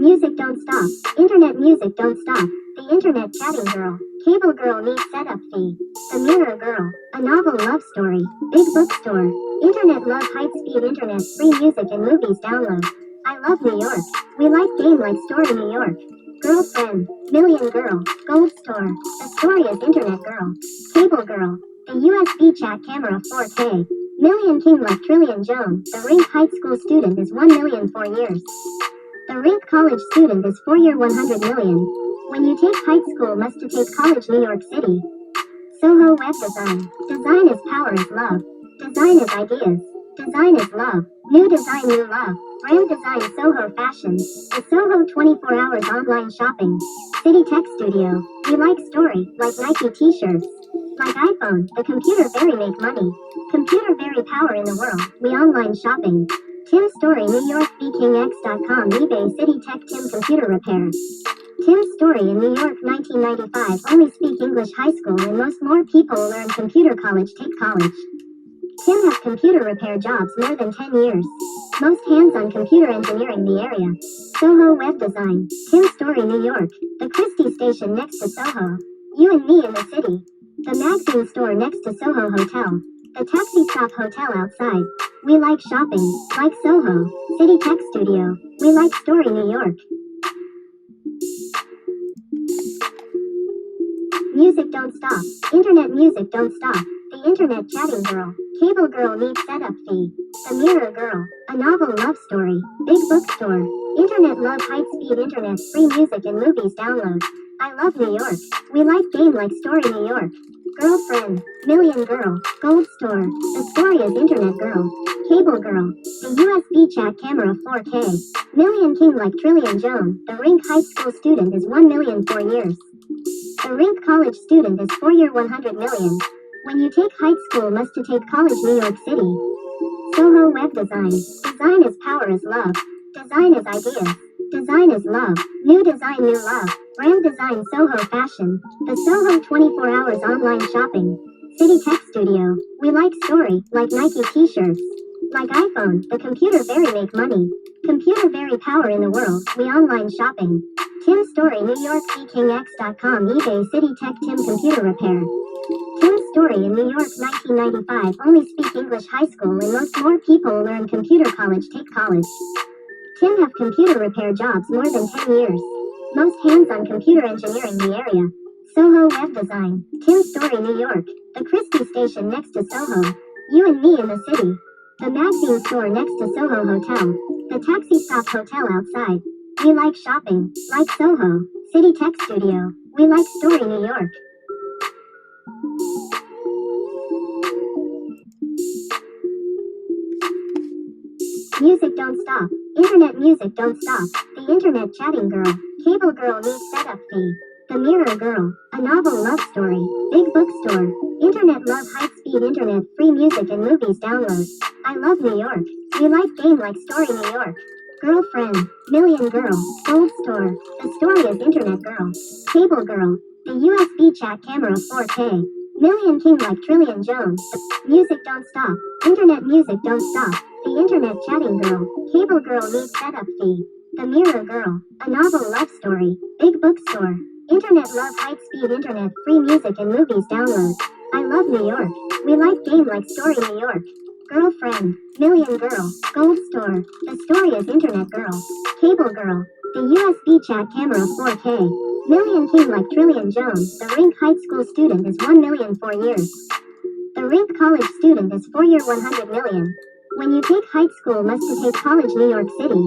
Music don't stop. Internet music don't stop. The internet chatting girl. Cable girl needs setup fee. The mirror girl. A novel love story. Big bookstore. Internet love height speed internet free music and movies download. I love New York. We like game like story New York. Girlfriend. Million girl. Gold store. The story is internet girl. Cable girl. The USB chat camera 4K. Million king like trillion Jone. The Rink high school student is 1 million 4 years. The Rink college student is 4-year 100 million. When you take high school must to take college New York City. Soho Web Design. Design is power is love. Design is ideas. Design is love. New design new love. Brand design Soho fashion. The Soho 24 hours online shopping. City Tech Studio. We like story, like Nike t-shirts. Like iPhone, the computer very make money. Computer very power in the world, we online shopping. Tim Story New York VKingX.com eBay City Tech Tim Computer Repair. Tim Story in New York 1995 only speak English high school and most more people learn computer college take college. Tim have computer repair jobs more than 10 years. Most hands-on computer engineering the area. Soho Web Design. Tim Story New York. The Christie station next to Soho. You and me in the city. The magazine store next to Soho Hotel. The taxi stop hotel outside. We like shopping, like Soho. City Tech Studio. We like story New York. Music don't stop. Internet music don't stop. The internet chatting girl. Cable girl needs setup fee. The mirror girl. A novel love story. Big bookstore. Internet love height speed internet free music and movies download. I love New York. We like game like story New York. Girlfriend. Million girl. Gold store. The story is internet girl. Cable girl. The USB chat camera 4K. Million king like trillion Jone. The Rink high school student is 1 million 4 years. The Rink college student is 4-year 100 million. When you take high school must to take college New York City. Soho Web Design. Design is power is love. Design is ideas. Design is love. New design new love. Brand design Soho fashion. The Soho 24 hours online shopping. City Tech Studio. We like story, like Nike t-shirts. Like iPhone, the computer very make money. Computer very power in the world, we online shopping. Tim Story New York VKingX.com eBay City Tech Tim Computer Repair. Tim Story in New York 1995 only speak English high school and most more people learn computer college take college. Tim have computer repair jobs more than 10 years. Most hands-on computer engineering the area. Soho Web Design. Tim Story New York. The Christie station next to Soho. You and me in the city. The magazine store next to Soho Hotel. The taxi stop hotel outside. We like shopping, like Soho. City Tech Studio. We like story New York. Music don't stop. Internet music don't stop. The internet chatting girl. Cable girl needs setup fee. The mirror girl. A novel love story. Big bookstore. Internet love height speed internet free music and movies download. I love New York. We like game like story New York. Girlfriend. Million girl. Gold store. The story is internet girl. Cable girl. The USB chat camera 4K. Million king like trillion Jone. Music don't stop. Internet music don't stop. The internet chatting girl. Cable girl needs setup fee. The mirror girl. A novel love story. Big bookstore. Internet love height speed internet free music and movies download. I love New York. We like game like story New York. Girlfriend. Million girl. Gold store. The story is internet girl. Cable girl. The USB chat camera 4K. Million king like trillion Jone. The Rink high school student is 1 million 4 years. The Rink college student is 4-year 100 million. When you take high school must to take college New York City.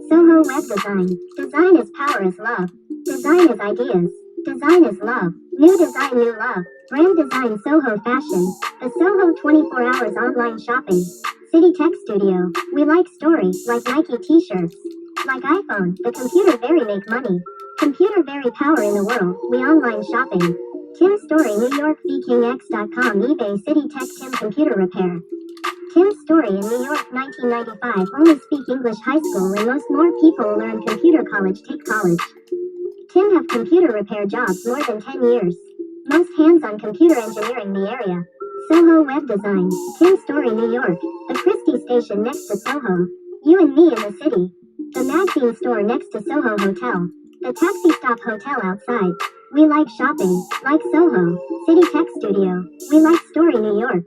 Soho Web Design. Design is power is love. Design is ideas. Design is love. New design new love. Brand design Soho fashion. The Soho 24 hours online shopping. City Tech Studio. We like story, like Nike t-shirts. Like iPhone, the computer very make money. Computer very power in the world, we online shopping. Tim Story New York VKingX.com eBay City Tech Tim Computer Repair. Tim Story in New York 1995 only speak English high school and most more people learn computer college take college. Tim have computer repair jobs more than 10 years. Most hands-on computer engineering the area. Soho Web Design. Tim Story New York. The Christie station next to Soho. You and me in the city. The magazine store next to Soho Hotel. The taxi stop hotel outside. We like shopping, like Soho. City Tech Studio. We like Story New York.